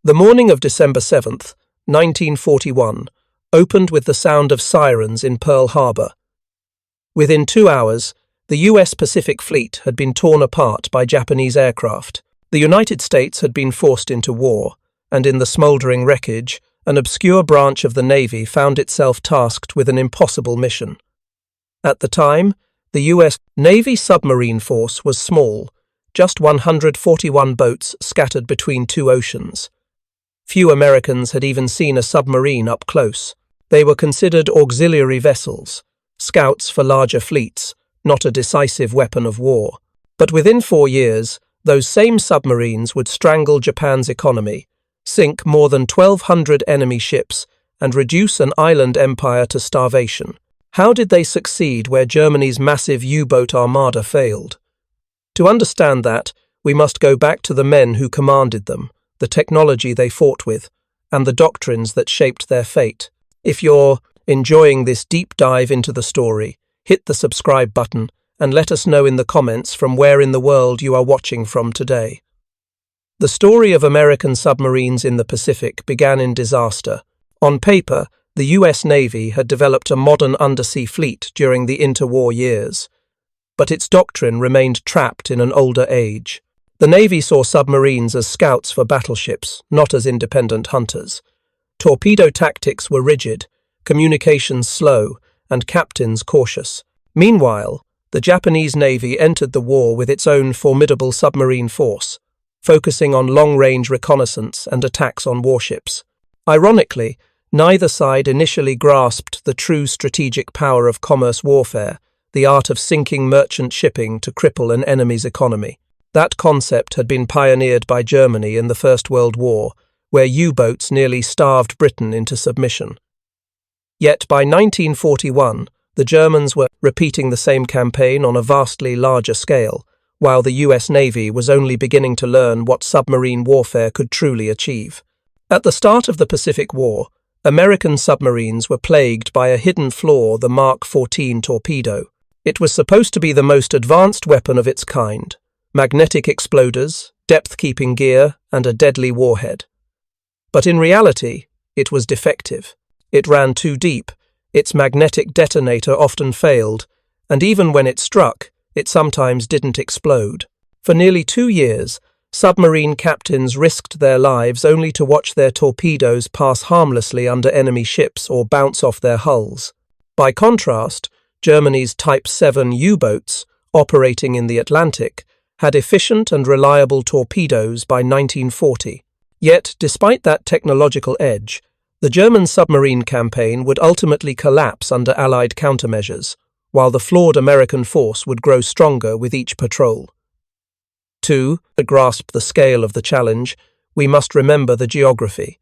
The morning of December 7th, 1941, opened with the sound of sirens in Pearl Harbor. Within 2 hours, the U.S. Pacific Fleet had been torn apart by Japanese aircraft. The United States had been forced into war, and in the smouldering wreckage, an obscure branch of the Navy found itself tasked with an impossible mission. At the time, the U.S. Navy submarine force was small, just 141 boats scattered between two oceans. Few Americans had even seen a submarine up close. They were considered auxiliary vessels, scouts for larger fleets, not a decisive weapon of war. But within 4 years, those same submarines would strangle Japan's economy, sink more than 1,200 enemy ships, and reduce an island empire to starvation. How did they succeed where Germany's massive U-boat armada failed? To understand that, we must go back to the men who commanded them, the technology they fought with, and the doctrines that shaped their fate. If you're enjoying this deep dive into the story, hit the subscribe button and let us know in the comments from where in the world you are watching from today. The story of American submarines in the Pacific began in disaster. On paper, the U.S. Navy had developed a modern undersea fleet during the interwar years, but its doctrine remained trapped in an older age. The Navy saw submarines as scouts for battleships, not as independent hunters. Torpedo tactics were rigid, communications slow, and captains cautious. Meanwhile, the Japanese Navy entered the war with its own formidable submarine force, focusing on long-range reconnaissance and attacks on warships. Ironically, neither side initially grasped the true strategic power of commerce warfare, the art of sinking merchant shipping to cripple an enemy's economy. That concept had been pioneered by Germany in the First World War, where U-boats nearly starved Britain into submission. Yet by 1941, the Germans were repeating the same campaign on a vastly larger scale, while the US Navy was only beginning to learn what submarine warfare could truly achieve. At the start of the Pacific War, American submarines were plagued by a hidden flaw, the Mark 14 torpedo. It was supposed to be the most advanced weapon of its kind: magnetic exploders, depth-keeping gear, and a deadly warhead. But in reality, it was defective. It ran too deep, its magnetic detonator often failed, and even when it struck, it sometimes didn't explode. For nearly 2 years, submarine captains risked their lives only to watch their torpedoes pass harmlessly under enemy ships or bounce off their hulls. By contrast, Germany's Type 7 U-boats, operating in the Atlantic, had efficient and reliable torpedoes by 1940. Yet, despite that technological edge, the German submarine campaign would ultimately collapse under Allied countermeasures, while the flawed American force would grow stronger with each patrol. To grasp the scale of the challenge, we must remember the geography.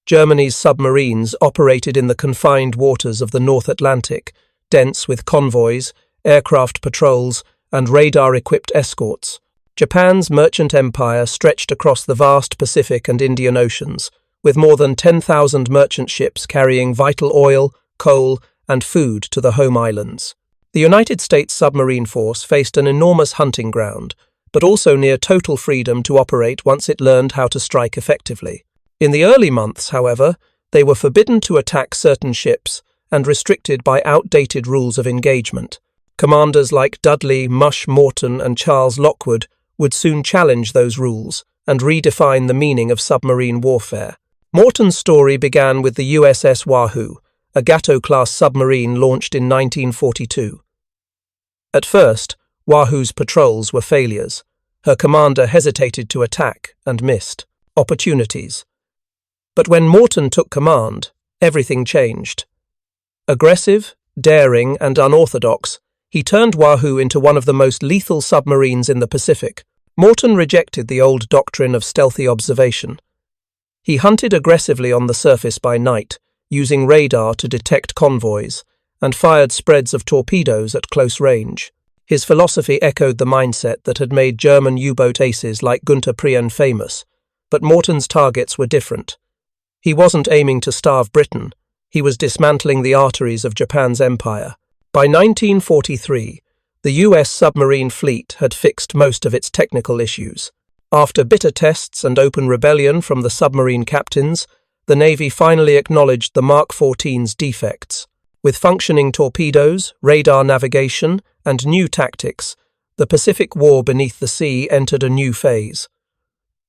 Germany's submarines operated in the confined waters of the North Atlantic, dense with convoys, aircraft patrols, and radar-equipped escorts. Japan's merchant empire stretched across the vast Pacific and Indian Oceans, with more than 10,000 merchant ships carrying vital oil, coal, and food to the home islands. The United States submarine force faced an enormous hunting ground, but also near total freedom to operate once it learned how to strike effectively. In the early months, however, they were forbidden to attack certain ships and restricted by outdated rules of engagement. Commanders like Dudley, Mush Morton, and Charles Lockwood would soon challenge those rules and redefine the meaning of submarine warfare. Morton's story began with the USS Wahoo, a Gato-class submarine launched in 1942. At first, Wahoo's patrols were failures. Her commander hesitated to attack and missed opportunities. But when Morton took command, everything changed. Aggressive, daring, and unorthodox, he turned Wahoo into one of the most lethal submarines in the Pacific. Morton rejected the old doctrine of stealthy observation. He hunted aggressively on the surface by night, using radar to detect convoys, and fired spreads of torpedoes at close range. His philosophy echoed the mindset that had made German U-boat aces like Günther Prien famous, but Morton's targets were different. He wasn't aiming to starve Britain, he was dismantling the arteries of Japan's empire. By 1943, the US submarine fleet had fixed most of its technical issues. After bitter tests and open rebellion from the submarine captains, the Navy finally acknowledged the Mark 14's defects. With functioning torpedoes, radar navigation, and new tactics, the Pacific War beneath the sea entered a new phase.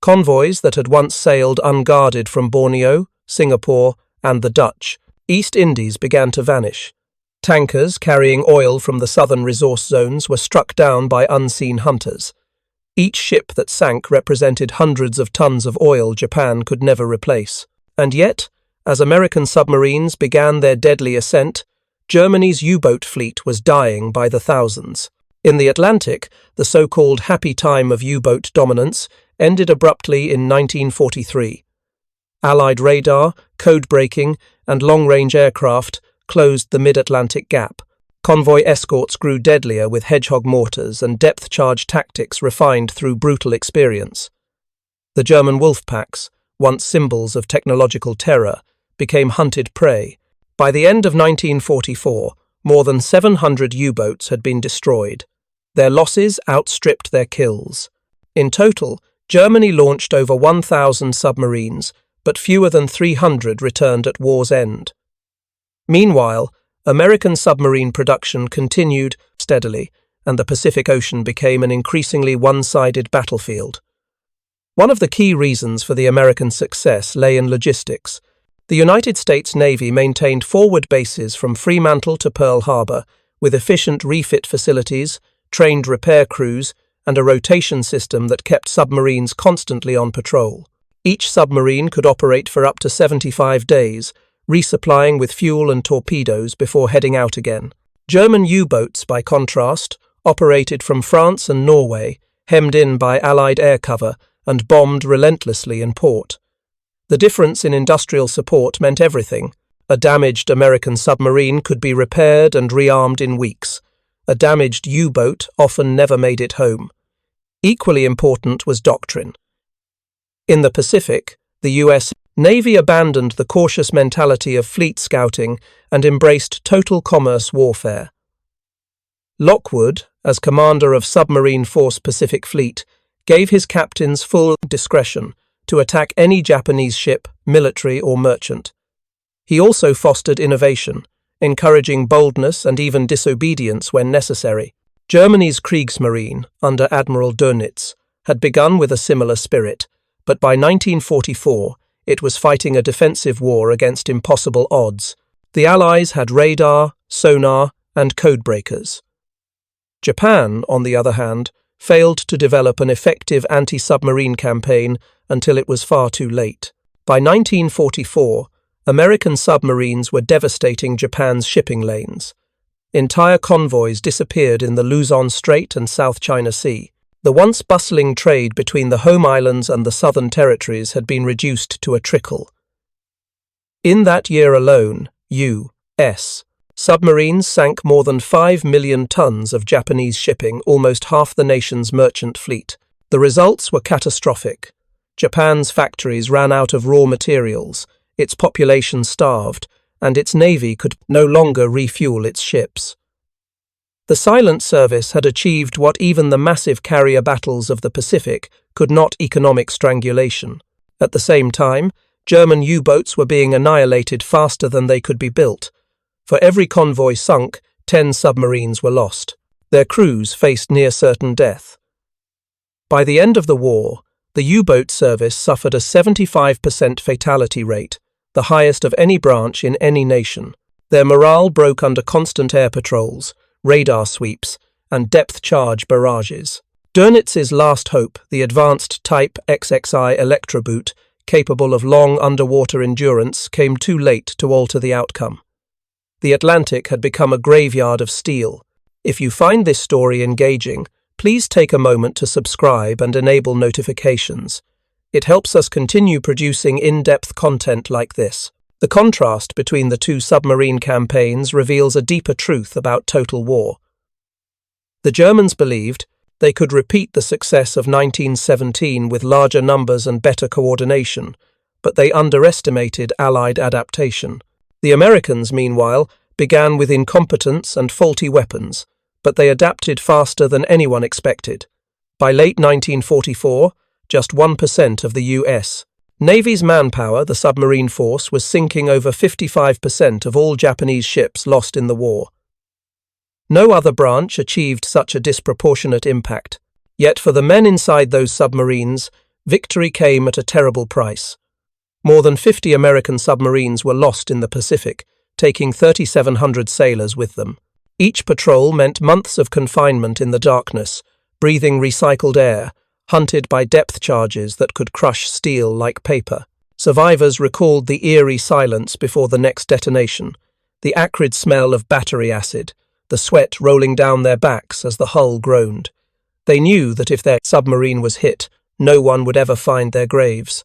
Convoys that had once sailed unguarded from Borneo, Singapore, and the Dutch East Indies began to vanish. Tankers carrying oil from the southern resource zones were struck down by unseen hunters. Each ship that sank represented hundreds of tons of oil Japan could never replace. And yet, as American submarines began their deadly ascent, Germany's U-boat fleet was dying by the thousands. In the Atlantic, the so-called happy time of U-boat dominance ended abruptly in 1943. Allied radar, code-breaking, and long-range aircraft closed the mid-Atlantic gap. Convoy escorts grew deadlier with hedgehog mortars and depth-charge tactics refined through brutal experience. The German wolf packs, once symbols of technological terror, became hunted prey. By the end of 1944, more than 700 U-boats had been destroyed. Their losses outstripped their kills. In total, Germany launched over 1,000 submarines, but fewer than 300 returned at war's end. Meanwhile, American submarine production continued steadily, and the Pacific Ocean became an increasingly one-sided battlefield. One of the key reasons for the American success lay in logistics. The United States Navy maintained forward bases from Fremantle to Pearl Harbor, with efficient refit facilities, trained repair crews, and a rotation system that kept submarines constantly on patrol. Each submarine could operate for up to 75 days, resupplying with fuel and torpedoes before heading out again. German U-boats, by contrast, operated from France and Norway, hemmed in by Allied air cover, and bombed relentlessly in port. The difference in industrial support meant everything. A damaged American submarine could be repaired and rearmed in weeks. A damaged U-boat often never made it home. Equally important was doctrine. In the Pacific, the U.S. Navy abandoned the cautious mentality of fleet scouting and embraced total commerce warfare. Lockwood, as commander of Submarine Force Pacific Fleet, gave his captains full discretion to attack any Japanese ship, military or merchant. He also fostered innovation, encouraging boldness and even disobedience when necessary. Germany's Kriegsmarine, under Admiral Dönitz, had begun with a similar spirit, but by 1944 it was fighting a defensive war against impossible odds. The Allies had radar, sonar, and codebreakers. Japan, on the other hand, failed to develop an effective anti-submarine campaign until it was far too late. By 1944, American submarines were devastating Japan's shipping lanes. Entire convoys disappeared in the Luzon Strait and South China Sea. The once bustling trade between the home islands and the southern territories had been reduced to a trickle. In that year alone, U.S. submarines sank more than 5 million tons of Japanese shipping, almost half the nation's merchant fleet. The results were catastrophic. Japan's factories ran out of raw materials, its population starved, and its navy could no longer refuel its ships. The silent service had achieved what even the massive carrier battles of the Pacific could not: economic strangulation. At the same time, German U-boats were being annihilated faster than they could be built. For every convoy sunk, 10 submarines were lost. Their crews faced near-certain death. By the end of the war, the U-boat service suffered a 75% fatality rate, the highest of any branch in any nation. Their morale broke under constant air patrols, radar sweeps, and depth-charge barrages. Dönitz's last hope, the advanced Type XXI Electroboot, capable of long underwater endurance, came too late to alter the outcome. The Atlantic had become a graveyard of steel. If you find this story engaging, please take a moment to subscribe and enable notifications. It helps us continue producing in-depth content like this. The contrast between the two submarine campaigns reveals a deeper truth about total war. The Germans believed they could repeat the success of 1917 with larger numbers and better coordination, but they underestimated Allied adaptation. The Americans, meanwhile, began with incompetence and faulty weapons, but they adapted faster than anyone expected. By late 1944, just 1% of the US. Navy's manpower, the submarine force, was sinking over 55% of all Japanese ships lost in the war. No other branch achieved such a disproportionate impact. Yet for the men inside those submarines, victory came at a terrible price. More than 50 American submarines were lost in the Pacific, taking 3,700 sailors with them. Each patrol meant months of confinement in the darkness, breathing recycled air, hunted by depth charges that could crush steel like paper. Survivors recalled the eerie silence before the next detonation, the acrid smell of battery acid, the sweat rolling down their backs as the hull groaned. They knew that if their submarine was hit, no one would ever find their graves.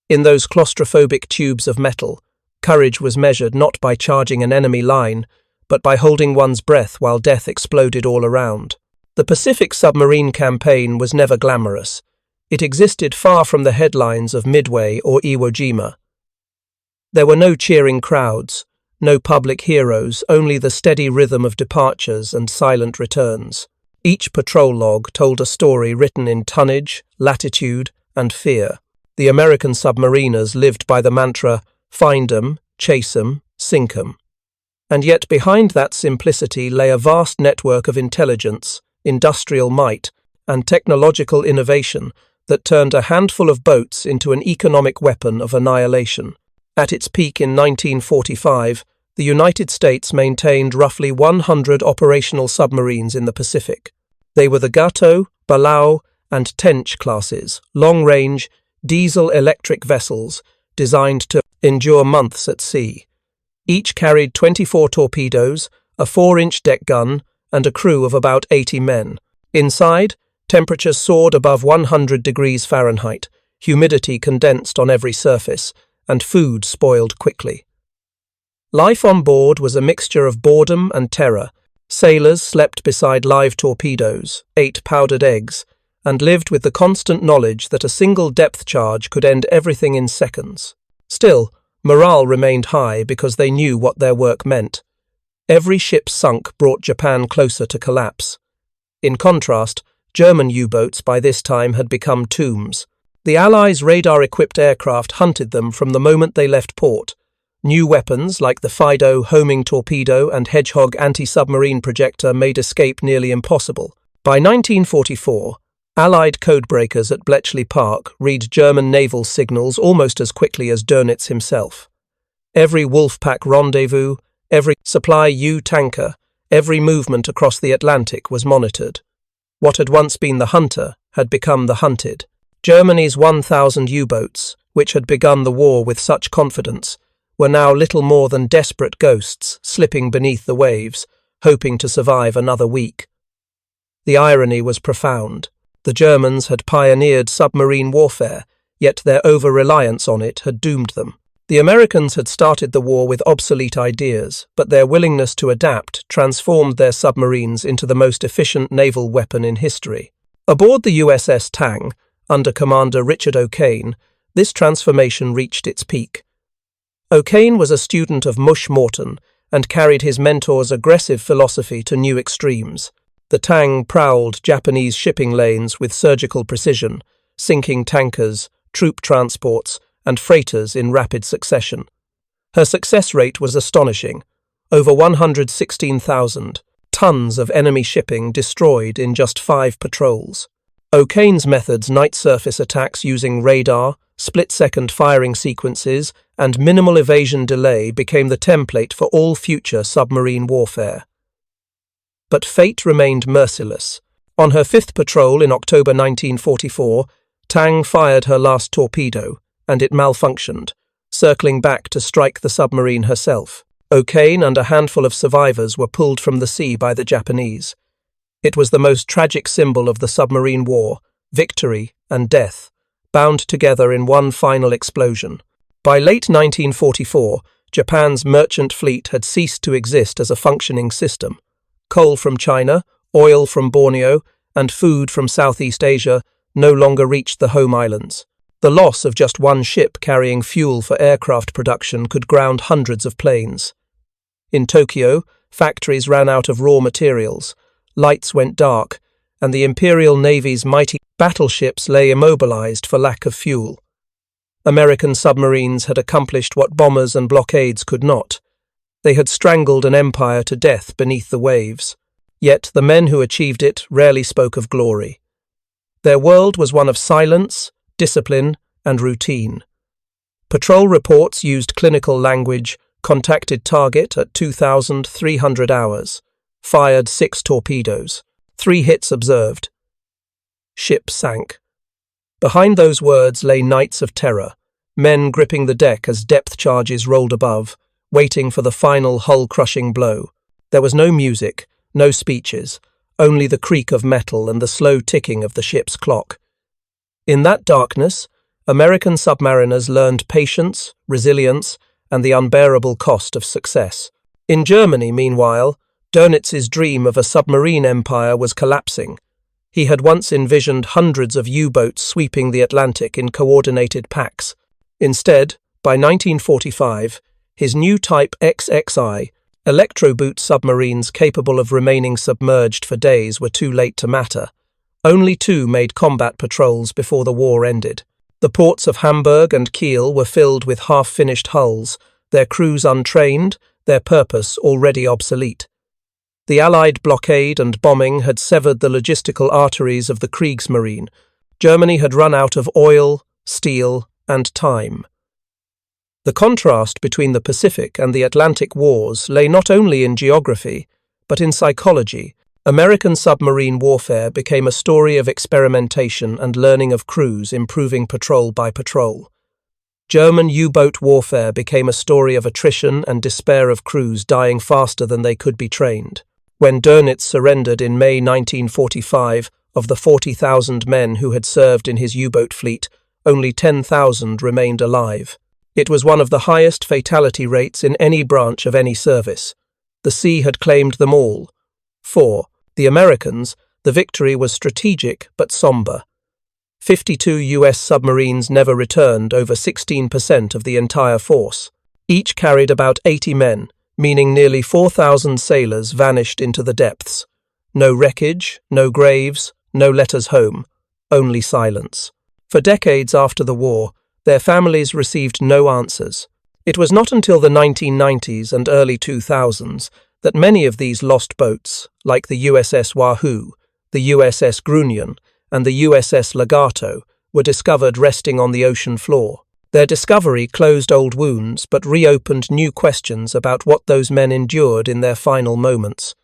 In those claustrophobic tubes of metal, courage was measured not by charging an enemy line, but by holding one's breath while death exploded all around. The Pacific submarine campaign was never glamorous. It existed far from the headlines of Midway or Iwo Jima. There were no cheering crowds, no public heroes, only the steady rhythm of departures and silent returns. Each patrol log told a story written in tonnage, latitude, and fear. The American submariners lived by the mantra, find 'em, chase 'em, sink 'em. And yet behind that simplicity lay a vast network of intelligence, industrial might, and technological innovation that turned a handful of boats into an economic weapon of annihilation. At its peak in 1945, the United States maintained roughly 100 operational submarines in the Pacific. They were the Gato, Balao, and Tench classes, long-range, diesel-electric vessels designed to endure months at sea. Each carried 24 torpedoes, a 4-inch deck gun, and a crew of about 80 men. Inside, temperatures soared above 100 degrees Fahrenheit, humidity condensed on every surface, and food spoiled quickly. Life on board was a mixture of boredom and terror. Sailors slept beside live torpedoes, ate powdered eggs, and lived with the constant knowledge that a single depth charge could end everything in seconds. Still, morale remained high because they knew what their work meant. Every ship sunk brought Japan closer to collapse. In contrast, German U-boats by this time had become tombs. The Allies' radar-equipped aircraft hunted them from the moment they left port. New weapons like the Fido homing torpedo and Hedgehog anti-submarine projector made escape nearly impossible. By 1944, Allied codebreakers at Bletchley Park read German naval signals almost as quickly as Dönitz himself. Every Wolfpack rendezvous, every Supply U tanker, every movement across the Atlantic was monitored. What had once been the hunter had become the hunted. Germany's 1,000 U-boats, which had begun the war with such confidence, were now little more than desperate ghosts slipping beneath the waves, hoping to survive another week. The irony was profound. The Germans had pioneered submarine warfare, yet their over-reliance on it had doomed them. The Americans had started the war with obsolete ideas, but their willingness to adapt transformed their submarines into the most efficient naval weapon in history. Aboard the USS Tang, under Commander Richard O'Kane, this transformation reached its peak. O'Kane was a student of Mush Morton and carried his mentor's aggressive philosophy to new extremes. The Tang prowled Japanese shipping lanes with surgical precision, sinking tankers, troop transports, and freighters in rapid succession. Her success rate was astonishing, over 116,000 tons of enemy shipping destroyed in just 5 patrols. O'Kane's methods, night surface attacks using radar, split-second firing sequences, and minimal evasion delay became the template for all future submarine warfare. But fate remained merciless. On her 5th patrol in October 1944, Tang fired her last torpedo, and it malfunctioned, circling back to strike the submarine herself. O'Kane and a handful of survivors were pulled from the sea by the Japanese. It was the most tragic symbol of the submarine war, victory and death, bound together in one final explosion. By late 1944, Japan's merchant fleet had ceased to exist as a functioning system. Coal from China, oil from Borneo, and food from Southeast Asia no longer reached the home islands. The loss of just one ship carrying fuel for aircraft production could ground hundreds of planes. In Tokyo, factories ran out of raw materials, lights went dark, and the Imperial Navy's mighty battleships lay immobilized for lack of fuel. American submarines had accomplished what bombers and blockades could not. They had strangled an empire to death beneath the waves. Yet the men who achieved it rarely spoke of glory. Their world was one of silence, discipline, and routine. Patrol reports used clinical language, contacted target at 2,300 hours, fired 6 torpedoes, 3 hits observed. Ship sank. Behind those words lay nights of terror, men gripping the deck as depth charges rolled above, waiting for the final hull-crushing blow. There was no music, no speeches, only the creak of metal and the slow ticking of the ship's clock. In that darkness, American submariners learned patience, resilience, and the unbearable cost of success. In Germany, meanwhile, Dönitz's dream of a submarine empire was collapsing. He had once envisioned hundreds of U-boats sweeping the Atlantic in coordinated packs. Instead, by 1945, his new Type XXI, electroboot submarines capable of remaining submerged for days, were too late to matter. Only 2 made combat patrols before the war ended. The ports of Hamburg and Kiel were filled with half-finished hulls, their crews untrained, their purpose already obsolete. The Allied blockade and bombing had severed the logistical arteries of the Kriegsmarine. Germany had run out of oil, steel, and time. The contrast between the Pacific and the Atlantic wars lay not only in geography, but in psychology. American submarine warfare became a story of experimentation and learning of crews improving patrol by patrol. German U-boat warfare became a story of attrition and despair of crews dying faster than they could be trained. When Dönitz surrendered in May 1945, of the 40,000 men who had served in his U-boat fleet, only 10,000 remained alive. It was one of the highest fatality rates in any branch of any service. The sea had claimed them all. For the Americans, the victory was strategic but somber. 52 U.S. submarines never returned, over 16% of the entire force. Each carried about 80 men, meaning nearly 4,000 sailors vanished into the depths. No wreckage, no graves, no letters home, only silence. For decades after the war, their families received no answers. It was not until the 1990s and early 2000s that many of these lost boats, like the USS Wahoo, the USS Grunion, and the USS Legato, were discovered resting on the ocean floor. Their discovery closed old wounds but reopened new questions about what those men endured in their final moments.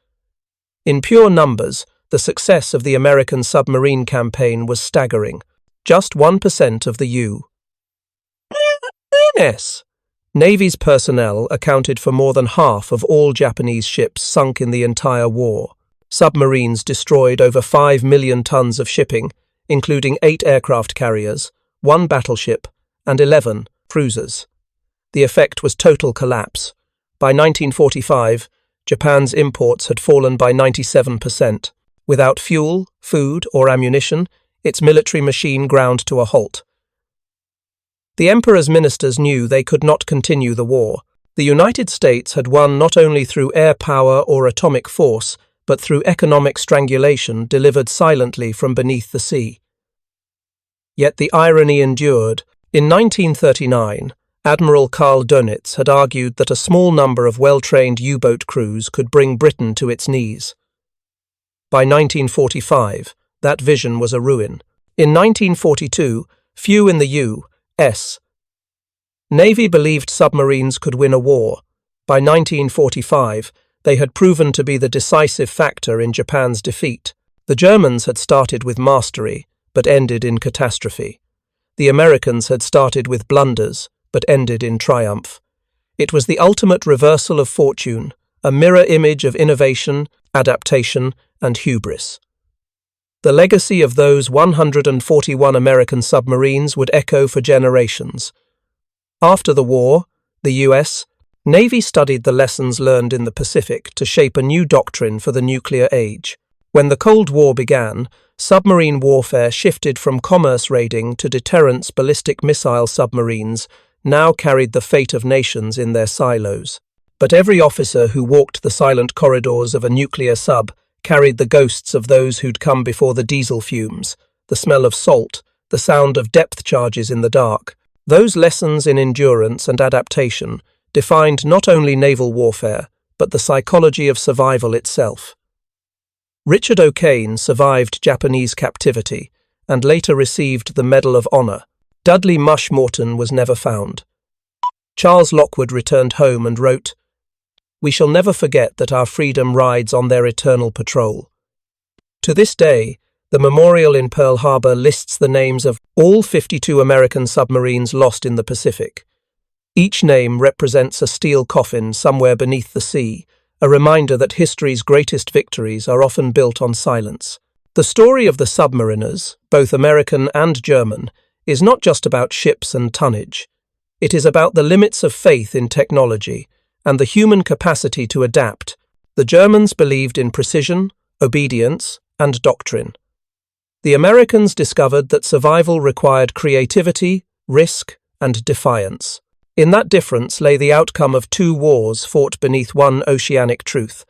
In pure numbers, the success of the American submarine campaign was staggering. Just 1% of the U.S. Navy's personnel accounted for more than half of all Japanese ships sunk in the entire war. Submarines destroyed over 5 million tons of shipping, including 8 aircraft carriers, 1 battleship, and 11 cruisers. The effect was total collapse. By 1945, Japan's imports had fallen by 97%. Without fuel, food, or ammunition, its military machine ground to a halt. The Emperor's ministers knew they could not continue the war. The United States had won not only through air power or atomic force, but through economic strangulation delivered silently from beneath the sea. Yet the irony endured. In 1939, Admiral Karl Dönitz had argued that a small number of well-trained U-boat crews could bring Britain to its knees. By 1945, that vision was a ruin. In 1942, few in the U.S. Navy believed submarines could win a war. By 1945, they had proven to be the decisive factor in Japan's defeat. The Germans had started with mastery, but ended in catastrophe. The Americans had started with blunders, but ended in triumph. It was the ultimate reversal of fortune, a mirror image of innovation, adaptation, and hubris. The legacy of those 141 American submarines would echo for generations. After the war, the U.S. Navy studied the lessons learned in the Pacific to shape a new doctrine for the nuclear age. When the Cold War began, submarine warfare shifted from commerce raiding to deterrence. Ballistic missile submarines now carried the fate of nations in their silos. But every officer who walked the silent corridors of a nuclear sub carried the ghosts of those who'd come before the diesel fumes, the smell of salt, the sound of depth charges in the dark. Those lessons in endurance and adaptation defined not only naval warfare, but the psychology of survival itself. Richard O'Kane survived Japanese captivity and later received the Medal of Honor. Dudley Mush Morton was never found. Charles Lockwood returned home and wrote, "We shall never forget that our freedom rides on their eternal patrol." To this day, the memorial in Pearl Harbor lists the names of all 52 American submarines lost in the Pacific. Each name represents a steel coffin somewhere beneath the sea, a reminder that history's greatest victories are often built on silence. The story of the submariners, both American and German, is not just about ships and tonnage. It is about the limits of faith in technology and the human capacity to adapt. The Germans believed in precision, obedience, and doctrine. The Americans discovered that survival required creativity, risk, and defiance. In that difference lay the outcome of two wars fought beneath one oceanic truth.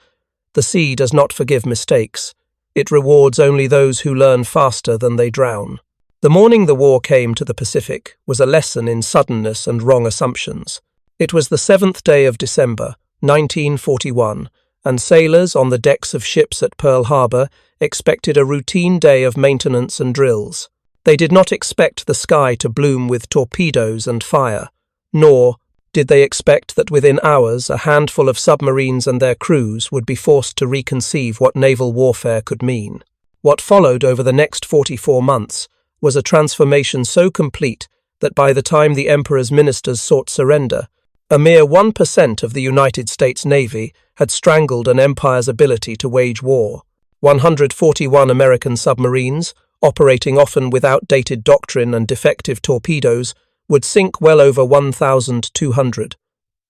The sea does not forgive mistakes. It rewards only those who learn faster than they drown. The morning the war came to the Pacific was a lesson in suddenness and wrong assumptions. It was the 7th day of December, 1941, and sailors on the decks of ships at Pearl Harbor expected a routine day of maintenance and drills. They did not expect the sky to bloom with torpedoes and fire, nor did they expect that within hours a handful of submarines and their crews would be forced to reconceive what naval warfare could mean. What followed over the next 44 months was a transformation so complete that by the time the Emperor's ministers sought surrender, a mere 1% of the United States Navy had strangled an empire's ability to wage war. 141 American submarines, operating often with outdated doctrine and defective torpedoes, would sink well over 1,200.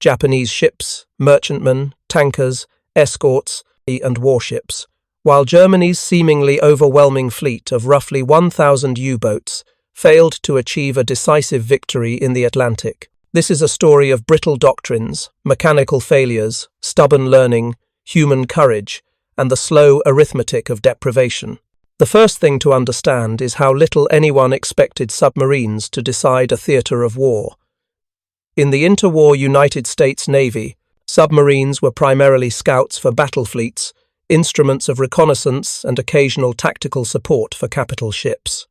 Japanese ships, merchantmen, tankers, escorts, and warships, while Germany's seemingly overwhelming fleet of roughly 1,000 U-boats failed to achieve a decisive victory in the Atlantic. This is a story of brittle doctrines, mechanical failures, stubborn learning, human courage, and the slow arithmetic of deprivation. The first thing to understand is how little anyone expected submarines to decide a theatre of war. In the interwar United States Navy, submarines were primarily scouts for battle fleets, instruments of reconnaissance, and occasional tactical support for capital ships.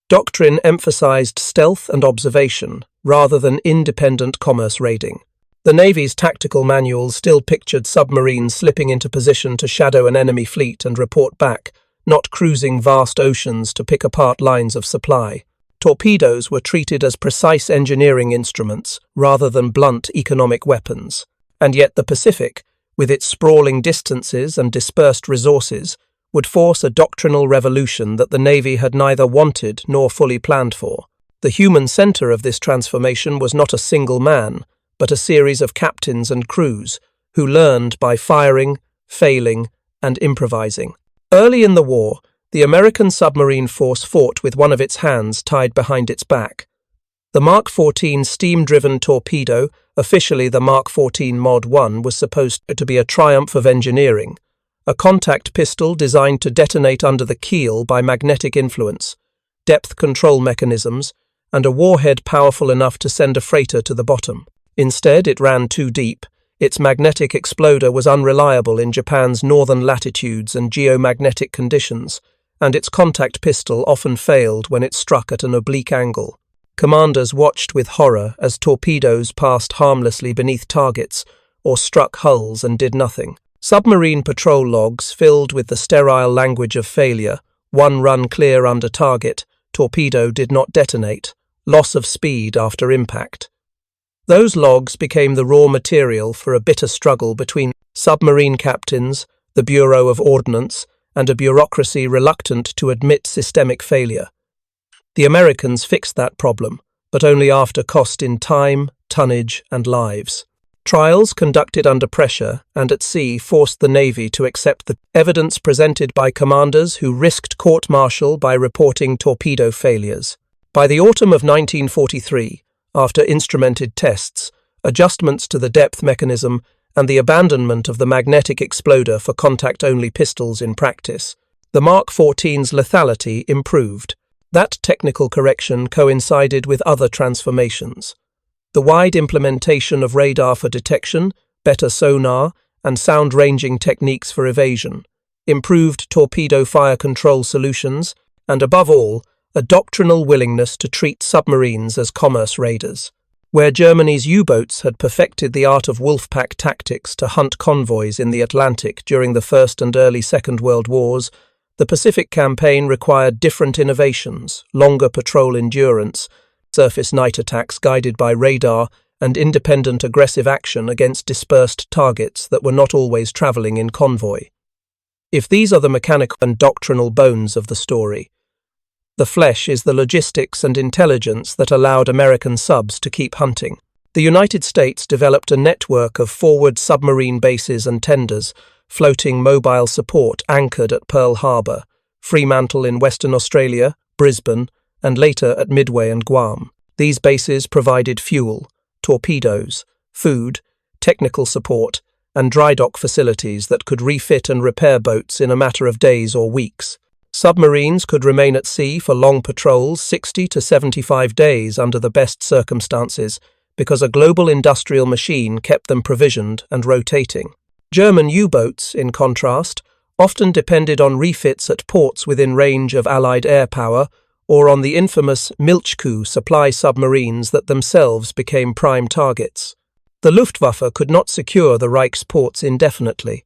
Doctrine emphasized stealth and observation, rather than independent commerce raiding. The Navy's tactical manuals still pictured submarines slipping into position to shadow an enemy fleet and report back, not cruising vast oceans to pick apart lines of supply. Torpedoes were treated as precise engineering instruments rather than blunt economic weapons. And yet the Pacific, with its sprawling distances and dispersed resources, would force a doctrinal revolution that the Navy had neither wanted nor fully planned for. The human center of this transformation was not a single man, but a series of captains and crews who learned by firing, failing, and improvising. Early in the war, the American submarine force fought with one of its hands tied behind its back. The Mark 14 steam-driven torpedo, officially the Mark 14 Mod 1, was supposed to be a triumph of engineering, a contact pistol designed to detonate under the keel by magnetic influence, depth control mechanisms, and a warhead powerful enough to send a freighter to the bottom. Instead, it ran too deep. Its magnetic exploder was unreliable in Japan's northern latitudes and geomagnetic conditions, and its contact pistol often failed when it struck at an oblique angle. Commanders watched with horror as torpedoes passed harmlessly beneath targets or struck hulls and did nothing. Submarine patrol logs filled with the sterile language of failure, one run clear under target, torpedo did not detonate, loss of speed after impact. Those logs became the raw material for a bitter struggle between submarine captains, the Bureau of Ordnance, and a bureaucracy reluctant to admit systemic failure. The Americans fixed that problem, but only after cost in time, tonnage, and lives. Trials conducted under pressure and at sea forced the Navy to accept the evidence presented by commanders who risked court-martial by reporting torpedo failures. By the autumn of 1943, after instrumented tests, adjustments to the depth mechanism, and the abandonment of the magnetic exploder for contact-only pistols in practice, the Mark 14's lethality improved. That technical correction coincided with other transformations. The wide implementation of radar for detection, better sonar, and sound-ranging techniques for evasion, improved torpedo fire control solutions, and above all, a doctrinal willingness to treat submarines as commerce raiders. Where Germany's U-boats had perfected the art of wolfpack tactics to hunt convoys in the Atlantic during the First and early Second World Wars, the Pacific campaign required different innovations, longer patrol endurance, surface night attacks guided by radar, and independent aggressive action against dispersed targets that were not always travelling in convoy. If these are the mechanical and doctrinal bones of the story, the flesh is the logistics and intelligence that allowed American subs to keep hunting. The United States developed a network of forward submarine bases and tenders, floating mobile support anchored at Pearl Harbor, Fremantle in Western Australia, Brisbane, and later at Midway and Guam. These bases provided fuel, torpedoes, food, technical support, and dry dock facilities that could refit and repair boats in a matter of days or weeks. Submarines could remain at sea for long patrols, 60 to 75 days under the best circumstances, because a global industrial machine kept them provisioned and rotating. German U-boats, in contrast, often depended on refits at ports within range of Allied air power, or on the infamous Milchkuh supply submarines that themselves became prime targets. The Luftwaffe could not secure the Reich's ports indefinitely.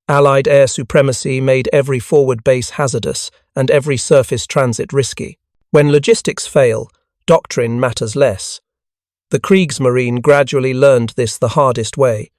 Allied air supremacy made every forward base hazardous and every surface transit risky. When logistics fail, doctrine matters less. The Kriegsmarine gradually learned this the hardest way.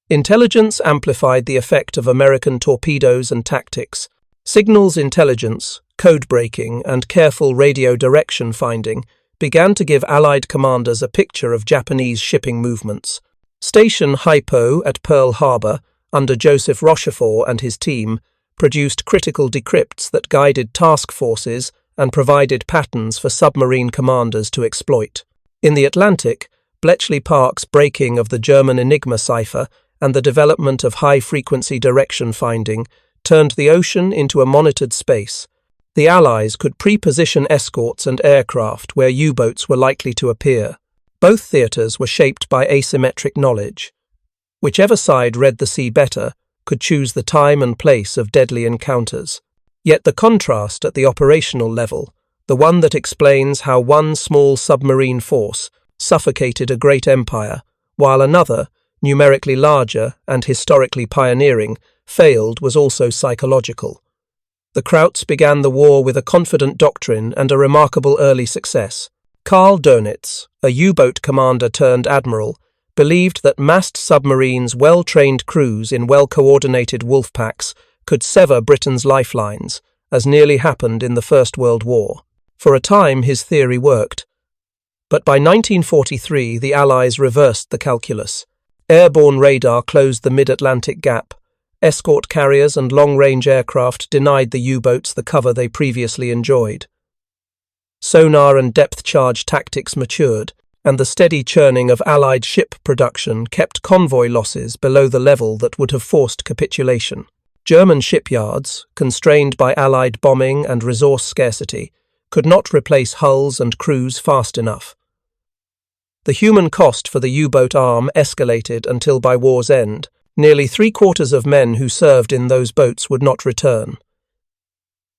Intelligence amplified the effect of American torpedoes and tactics. Signals intelligence, code breaking, and careful radio direction finding began to give Allied commanders a picture of Japanese shipping movements. Station Hypo at Pearl Harbor, under Joseph Rochefort and his team, produced critical decrypts that guided task forces and provided patterns for submarine commanders to exploit. In the Atlantic, Bletchley Park's breaking of the German Enigma cipher and the development of high-frequency direction finding turned the ocean into a monitored space. The Allies could pre-position escorts and aircraft where U-boats were likely to appear. Both theatres were shaped by asymmetric knowledge. Whichever side read the sea better could choose the time and place of deadly encounters. Yet the contrast at the operational level, the one that explains how one small submarine force suffocated a great empire, while another, numerically larger and historically pioneering, failed, was also psychological. The Krauts began the war with a confident doctrine and a remarkable early success. Karl Dönitz, a U-boat commander turned admiral, believed that massed submarines' well-trained crews in well-coordinated wolf packs could sever Britain's lifelines, as nearly happened in the First World War. For a time his theory worked. But by 1943 the Allies reversed the calculus. Airborne radar closed the mid-Atlantic gap. Escort carriers and long-range aircraft denied the U-boats the cover they previously enjoyed. Sonar and depth-charge tactics matured, and the steady churning of Allied ship production kept convoy losses below the level that would have forced capitulation. German shipyards, constrained by Allied bombing and resource scarcity, could not replace hulls and crews fast enough. The human cost for the U-boat arm escalated until by war's end, nearly three-quarters of men who served in those boats would not return.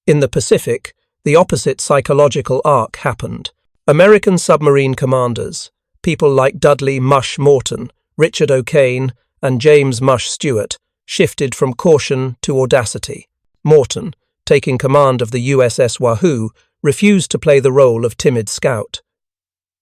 In the Pacific, the opposite psychological arc happened. American submarine commanders, people like Dudley "Mush" Morton, Richard O'Kane, and James "Mush" Stewart, shifted from caution to audacity. Morton, taking command of the USS Wahoo, refused to play the role of timid scout.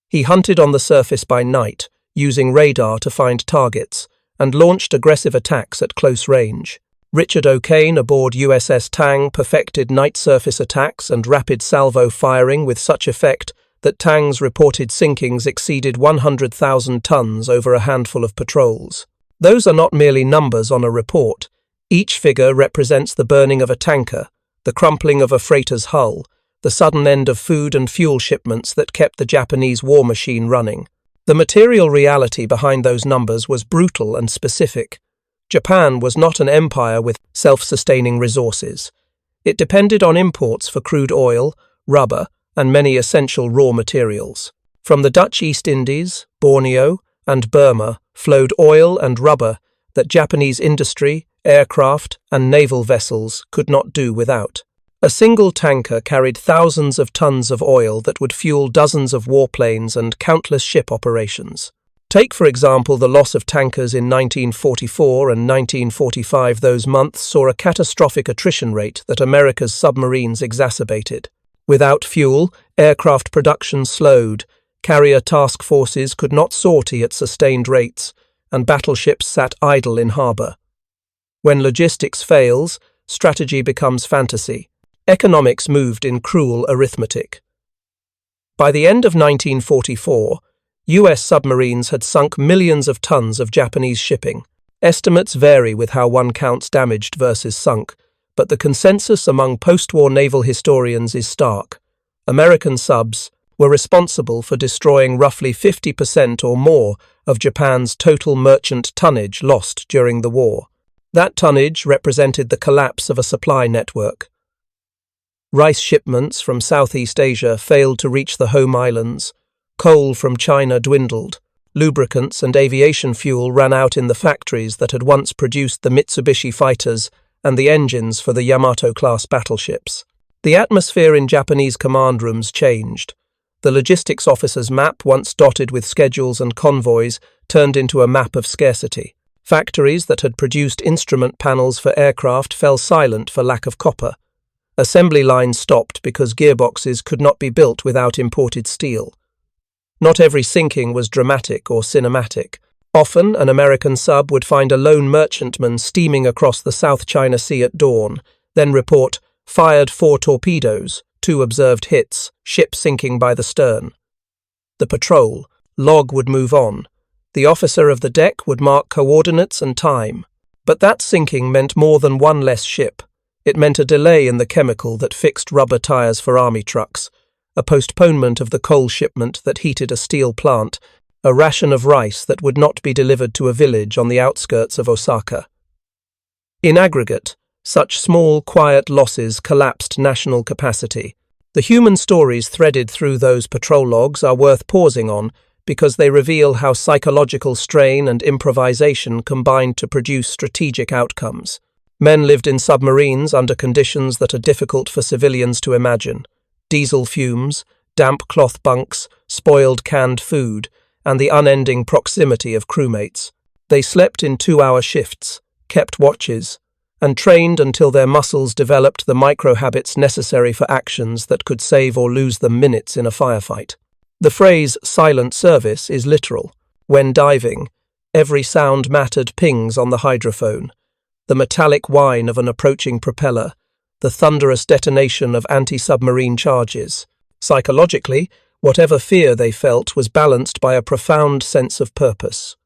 He hunted on the surface by night, using radar to find targets, and launched aggressive attacks at close range. Richard O'Kane aboard USS Tang perfected night surface attacks and rapid salvo firing with such effect that Tang's reported sinkings exceeded 100,000 tons over a handful of patrols. Those are not merely numbers on a report. Each figure represents the burning of a tanker, the crumpling of a freighter's hull, the sudden end of food and fuel shipments that kept the Japanese war machine running. The material reality behind those numbers was brutal and specific. Japan was not an empire with self-sustaining resources. It depended on imports for crude oil, rubber, and many essential raw materials. From the Dutch East Indies, Borneo, and Burma flowed oil and rubber that Japanese industry, aircraft, and naval vessels could not do without. A single tanker carried thousands of tons of oil that would fuel dozens of warplanes and countless ship operations. Take, for example, the loss of tankers in 1944 and 1945. Those months saw a catastrophic attrition rate that America's submarines exacerbated. Without fuel, aircraft production slowed, carrier task forces could not sortie at sustained rates, and battleships sat idle in harbour. When logistics fails, strategy becomes fantasy. Economics moved in cruel arithmetic. By the end of 1944, US submarines had sunk millions of tons of Japanese shipping. Estimates vary with how one counts damaged versus sunk, but the consensus among post-war naval historians is stark. American subs were responsible for destroying roughly 50% or more of Japan's total merchant tonnage lost during the war. That tonnage represented the collapse of a supply network. Rice shipments from Southeast Asia failed to reach the home islands. Coal from China dwindled. Lubricants and aviation fuel ran out in the factories that had once produced the Mitsubishi fighters and the engines for the Yamato-class battleships. The atmosphere in Japanese command rooms changed. The logistics officer's map, once dotted with schedules and convoys, turned into a map of scarcity. Factories that had produced instrument panels for aircraft fell silent for lack of copper. Assembly lines stopped because gearboxes could not be built without imported steel. Not every sinking was dramatic or cinematic. Often, an American sub would find a lone merchantman steaming across the South China Sea at dawn, then report, "Fired 4 torpedoes, 2 observed hits, ship sinking by the stern." The patrol log would move on. The officer of the deck would mark coordinates and time. But that sinking meant more than one less ship. It meant a delay in the chemical that fixed rubber tires for army trucks, a postponement of the coal shipment that heated a steel plant, a ration of rice that would not be delivered to a village on the outskirts of Osaka. In aggregate, such small, quiet losses collapsed national capacity. The human stories threaded through those patrol logs are worth pausing on because they reveal how psychological strain and improvisation combined to produce strategic outcomes. Men lived in submarines under conditions that are difficult for civilians to imagine. Diesel fumes, damp cloth bunks, spoiled canned food, and the unending proximity of crewmates. They slept in 2-hour shifts, kept watches, and trained until their muscles developed the micro-habits necessary for actions that could save or lose them minutes in a firefight. The phrase silent service is literal. When diving, every sound mattered pings on the hydrophone, the metallic whine of an approaching propeller, the thunderous detonation of anti-submarine charges. Psychologically, whatever fear they felt was balanced by a profound sense of purpose.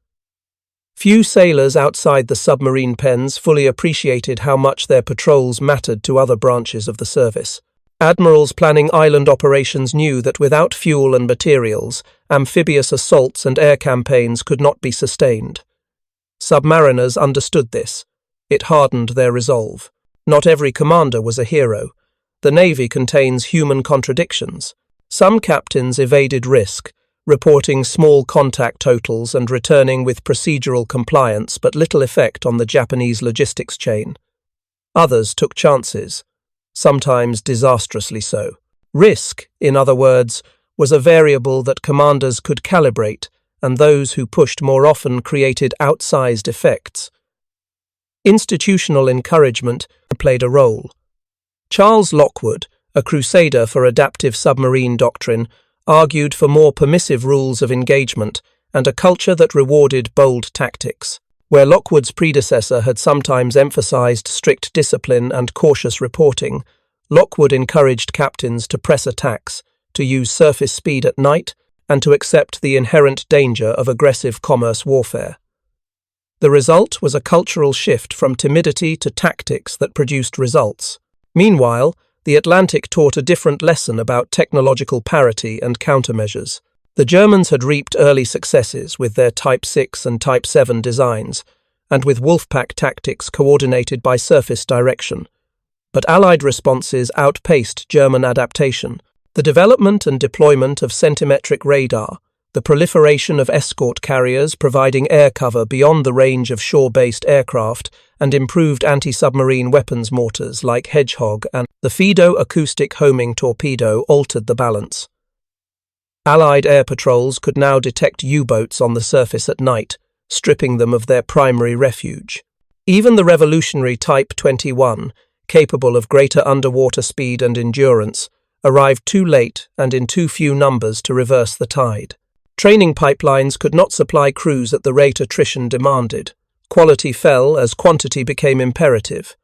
Few sailors outside the submarine pens fully appreciated how much their patrols mattered to other branches of the service. Admirals planning island operations knew that without fuel and materials, amphibious assaults and air campaigns could not be sustained. Submariners understood this. It hardened their resolve. Not every commander was a hero. The Navy contains human contradictions. Some captains evaded risk, reporting small contact totals and returning with procedural compliance but little effect on the Japanese logistics chain. Others took chances, sometimes disastrously so. Risk, in other words, was a variable that commanders could calibrate, and those who pushed more often created outsized effects. Institutional encouragement played a role. Charles Lockwood, a crusader for adaptive submarine doctrine, argued for more permissive rules of engagement and a culture that rewarded bold tactics. Where Lockwood's predecessor had sometimes emphasized strict discipline and cautious reporting, Lockwood encouraged captains to press attacks, to use surface speed at night, and to accept the inherent danger of aggressive commerce warfare. The result was a cultural shift from timidity to tactics that produced results. Meanwhile, the Atlantic taught a different lesson about technological parity and countermeasures. The Germans had reaped early successes with their Type 6 and Type 7 designs, and with Wolfpack tactics coordinated by surface direction. But Allied responses outpaced German adaptation. The development and deployment of centimetric radar, the proliferation of escort carriers providing air cover beyond the range of shore-based aircraft, and improved anti-submarine weapons mortars like Hedgehog and the Fido acoustic homing torpedo altered the balance. Allied air patrols could now detect U-boats on the surface at night, stripping them of their primary refuge. Even the revolutionary Type 21, capable of greater underwater speed and endurance, arrived too late and in too few numbers to reverse the tide. Training pipelines could not supply crews at the rate attrition demanded. Quality fell as quantity became imperative.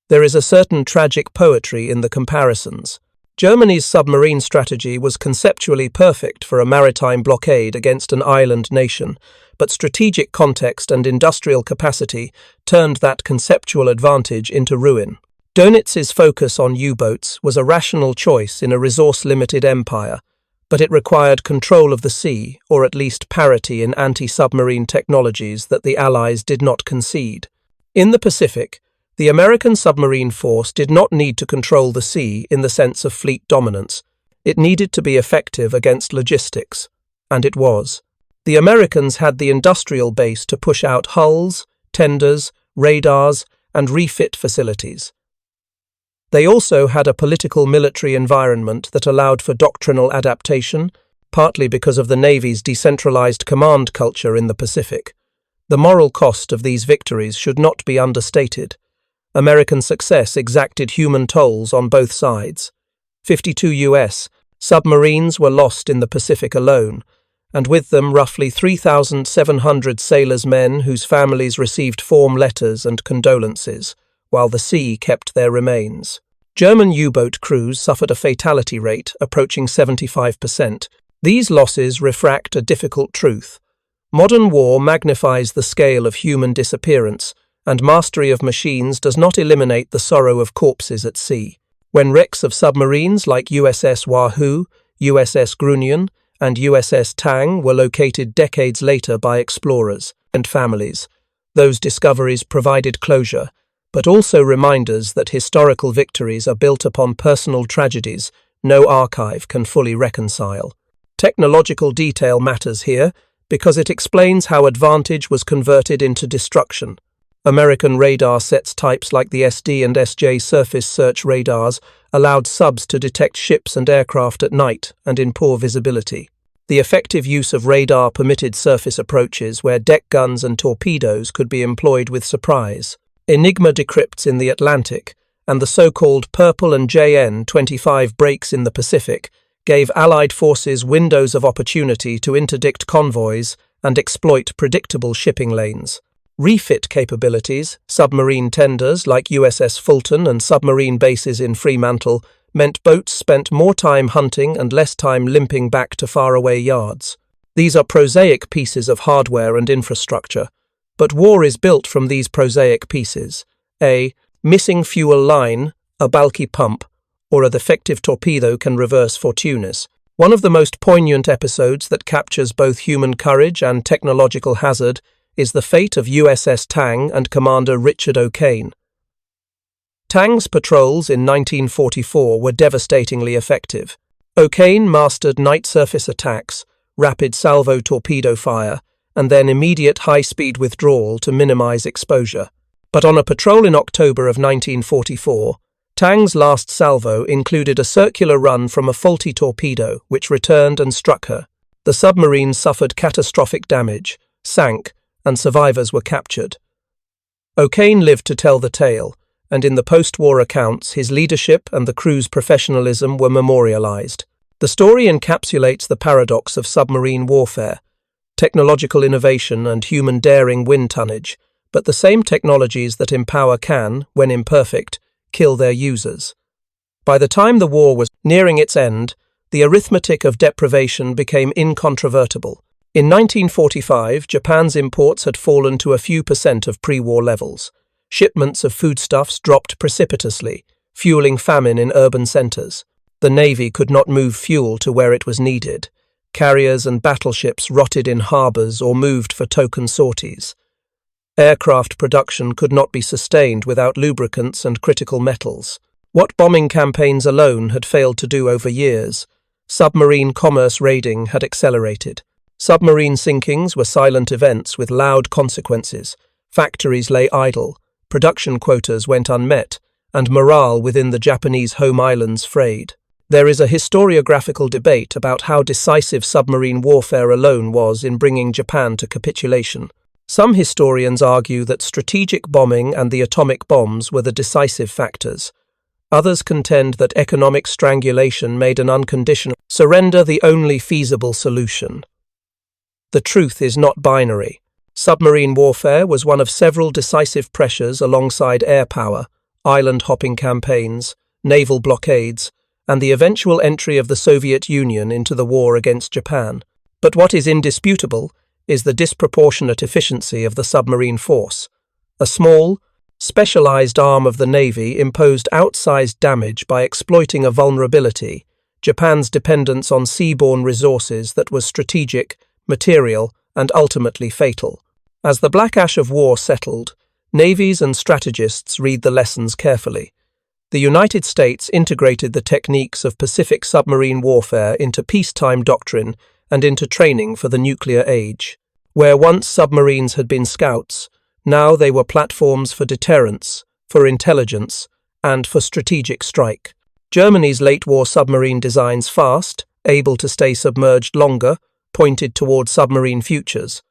There is a certain tragic poetry in the comparisons. Germany's submarine strategy was conceptually perfect for a maritime blockade against an island nation, but strategic context and industrial capacity turned that conceptual advantage into ruin. Dönitz's focus on U-boats was a rational choice in a resource-limited empire, but it required control of the sea, or at least parity in anti-submarine technologies that the Allies did not concede. In the Pacific, the American submarine force did not need to control the sea in the sense of fleet dominance. It needed to be effective against logistics, and it was. The Americans had the industrial base to push out hulls, tenders, radars, and refit facilities. They also had a political military environment that allowed for doctrinal adaptation, partly because of the Navy's decentralized command culture in the Pacific. The moral cost of these victories should not be understated. American success exacted human tolls on both sides. 52 U.S. submarines were lost in the Pacific alone, and with them roughly 3,700 sailors' men whose families received form letters and condolences, while the sea kept their remains. German U-boat crews suffered a fatality rate approaching 75%. These losses refract a difficult truth. Modern war magnifies the scale of human disappearance, and mastery of machines does not eliminate the sorrow of corpses at sea. When wrecks of submarines like USS Wahoo, USS Grunion, and USS Tang were located decades later by explorers and families, those discoveries provided closure, but also reminders that historical victories are built upon personal tragedies no archive can fully reconcile. Technological detail matters here because it explains how advantage was converted into destruction. American radar sets types like the SD and SJ surface search radars allowed subs to detect ships and aircraft at night and in poor visibility. The effective use of radar permitted surface approaches where deck guns and torpedoes could be employed with surprise. Enigma decrypts in the Atlantic and the so-called Purple and JN-25 breaks in the Pacific gave Allied forces windows of opportunity to interdict convoys and exploit predictable shipping lanes. Refit capabilities, submarine tenders like USS Fulton and submarine bases in Fremantle, meant boats spent more time hunting and less time limping back to faraway yards. These are prosaic pieces of hardware and infrastructure, but war is built from these prosaic pieces. A missing fuel line, a bulky pump, or a defective torpedo can reverse fortunas. One of the most poignant episodes that captures both human courage and technological hazard is the fate of USS Tang and Commander Richard O'Kane. Tang's patrols in 1944 were devastatingly effective. O'Kane mastered night surface attacks, rapid salvo torpedo fire, and then immediate high-speed withdrawal to minimize exposure. But on a patrol in October of 1944, Tang's last salvo included a circular run from a faulty torpedo, which returned and struck her. The submarine suffered catastrophic damage, sank, and survivors were captured. O'Kane lived to tell the tale, and in the post-war accounts, his leadership and the crew's professionalism were memorialized. The story encapsulates the paradox of submarine warfare. Technological innovation and human daring win tonnage, but the same technologies that empower can, when imperfect, kill their users. By the time the war was nearing its end, the arithmetic of deprivation became incontrovertible. In 1945, Japan's imports had fallen to a few percent of pre-war levels. Shipments of foodstuffs dropped precipitously, fueling famine in urban centers. The Navy could not move fuel to where it was needed. Carriers and battleships rotted in harbours or moved for token sorties. Aircraft production could not be sustained without lubricants and critical metals. What bombing campaigns alone had failed to do over years, submarine commerce raiding had accelerated. Submarine sinkings were silent events with loud consequences. Factories lay idle, production quotas went unmet, and morale within the Japanese home islands frayed. There is a historiographical debate about how decisive submarine warfare alone was in bringing Japan to capitulation. Some historians argue that strategic bombing and the atomic bombs were the decisive factors. Others contend that economic strangulation made an unconditional surrender the only feasible solution. The truth is not binary. Submarine warfare was one of several decisive pressures alongside air power, island-hopping campaigns, naval blockades, and the eventual entry of the Soviet Union into the war against Japan. But what is indisputable is the disproportionate efficiency of the submarine force. A small, specialized arm of the Navy imposed outsized damage by exploiting a vulnerability, Japan's dependence on seaborne resources that was strategic, material, and ultimately fatal. As the black ash of war settled, navies and strategists read the lessons carefully. The United States integrated the techniques of Pacific submarine warfare into peacetime doctrine and into training for the nuclear age. Where once submarines had been scouts, now they were platforms for deterrence, for intelligence, and for strategic strike. Germany's late-war submarine designs, fast, able to stay submerged longer, pointed toward submarine futures.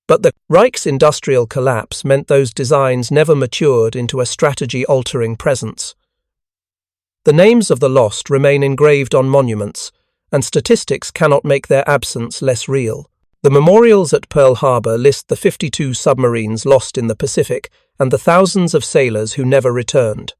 But the Reich's industrial collapse meant those designs never matured into a strategy-altering presence. The names of the lost remain engraved on monuments, and statistics cannot make their absence less real. The memorials at Pearl Harbor list the 52 submarines lost in the Pacific and the thousands of sailors who never returned.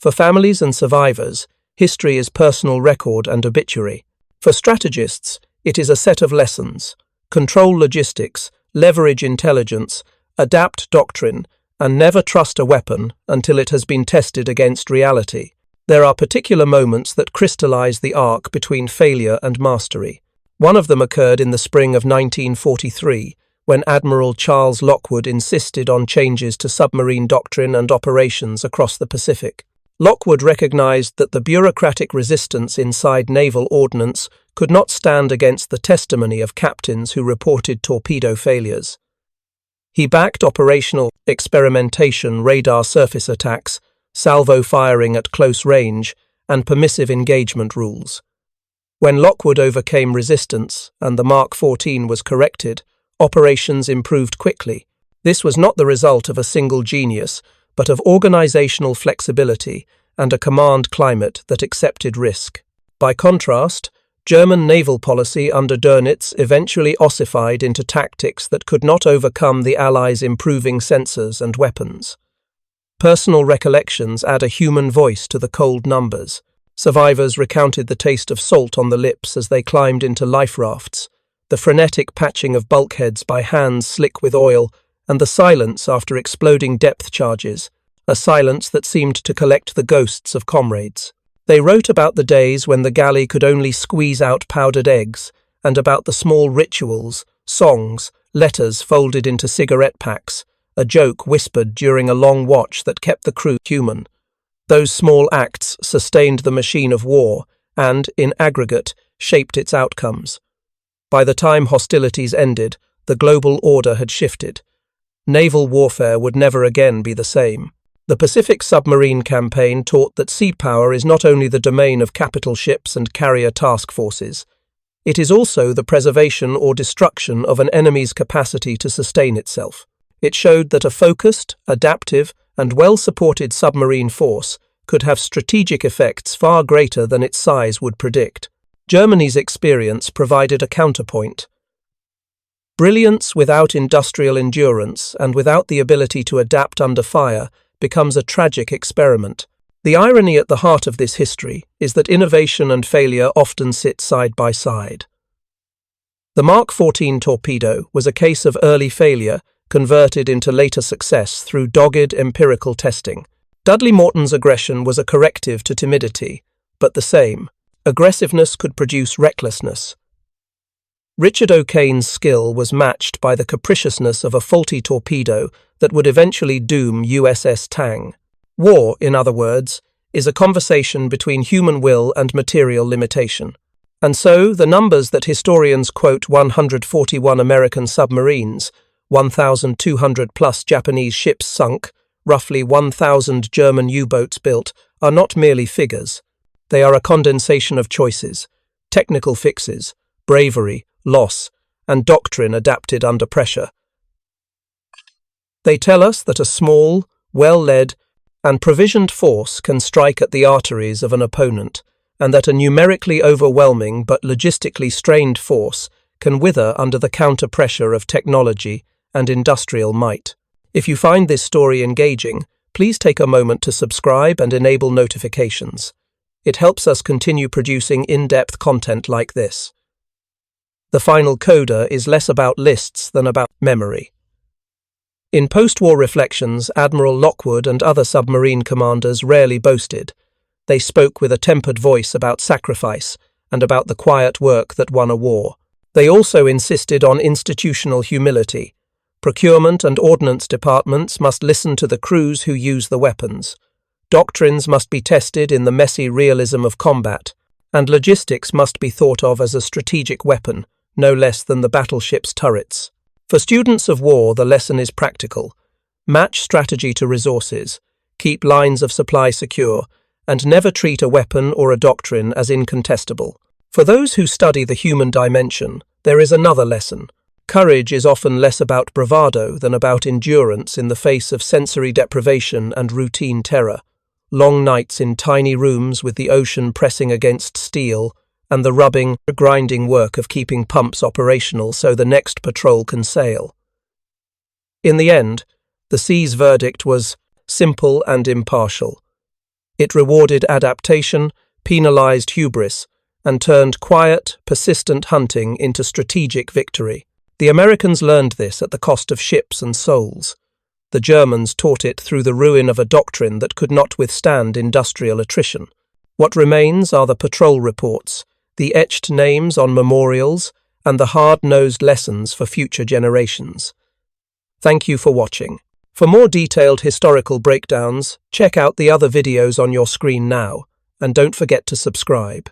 For families and survivors, history is personal record and obituary. For strategists, it is a set of lessons: control logistics, leverage intelligence, adapt doctrine, and never trust a weapon until it has been tested against reality. There are particular moments that crystallize the arc between failure and mastery. One of them occurred in the spring of 1943, when Admiral Charles Lockwood insisted on changes to submarine doctrine and operations across the Pacific. Lockwood recognized that the bureaucratic resistance inside naval ordnance could not stand against the testimony of captains who reported torpedo failures. He backed operational experimentation, radar surface attacks, salvo firing at close range, and permissive engagement rules. When Lockwood overcame resistance and the Mark 14 was corrected, operations improved quickly. This was not the result of a single genius, but of organizational flexibility and a command climate that accepted risk. By contrast, German naval policy under Dönitz eventually ossified into tactics that could not overcome the Allies' improving sensors and weapons. Personal recollections add a human voice to the cold numbers. Survivors recounted the taste of salt on the lips as they climbed into life rafts, the frenetic patching of bulkheads by hands slick with oil, and the silence after exploding depth charges, a silence that seemed to collect the ghosts of comrades. They wrote about the days when the galley could only squeeze out powdered eggs, and about the small rituals, songs, letters folded into cigarette packs, a joke whispered during a long watch that kept the crew human. Those small acts sustained the machine of war and, in aggregate, shaped its outcomes. By the time hostilities ended, the global order had shifted. Naval warfare would never again be the same. The Pacific submarine campaign taught that sea power is not only the domain of capital ships and carrier task forces, it is also the preservation or destruction of an enemy's capacity to sustain itself. It showed that a focused, adaptive, and well-supported submarine force could have strategic effects far greater than its size would predict. Germany's experience provided a counterpoint. Brilliance without industrial endurance and without the ability to adapt under fire becomes a tragic experiment. The irony at the heart of this history is that innovation and failure often sit side by side. The Mark 14 torpedo was a case of early failure converted into later success through dogged empirical testing. Dudley Morton's aggression was a corrective to timidity, but the same. Aggressiveness could produce recklessness. Richard O'Kane's skill was matched by the capriciousness of a faulty torpedo that would eventually doom USS Tang. War, in other words, is a conversation between human will and material limitation. And so, the numbers that historians quote 141 American submarines, 1,200 plus Japanese ships sunk, roughly 1,000 German U-boats built, are not merely figures. They are a condensation of choices, technical fixes, bravery, loss, and doctrine adapted under pressure. They tell us that a small, well-led, and provisioned force can strike at the arteries of an opponent, and that a numerically overwhelming but logistically strained force can wither under the counter-pressure of technology and industrial might. If you find this story engaging, please take a moment to subscribe and enable notifications. It helps us continue producing in-depth content like this. The final coda is less about lists than about memory. In post-war reflections, Admiral Lockwood and other submarine commanders rarely boasted. They spoke with a tempered voice about sacrifice and about the quiet work that won a war. They also insisted on institutional humility. Procurement and ordnance departments must listen to the crews who use the weapons. Doctrines must be tested in the messy realism of combat, and logistics must be thought of as a strategic weapon, no less than the battleship's turrets. For students of war, the lesson is practical. Match strategy to resources, keep lines of supply secure, and never treat a weapon or a doctrine as incontestable. For those who study the human dimension, there is another lesson. Courage is often less about bravado than about endurance in the face of sensory deprivation and routine terror. Long nights in tiny rooms with the ocean pressing against steel, and the rubbing, grinding work of keeping pumps operational so the next patrol can sail. In the end, the sea's verdict was simple and impartial. It rewarded adaptation, penalized hubris, and turned quiet, persistent hunting into strategic victory. The Americans learned this at the cost of ships and souls. The Germans taught it through the ruin of a doctrine that could not withstand industrial attrition. What remains are the patrol reports, the etched names on memorials, and the hard-nosed lessons for future generations. Thank you for watching. For more detailed historical breakdowns, check out the other videos on your screen now, and don't forget to subscribe.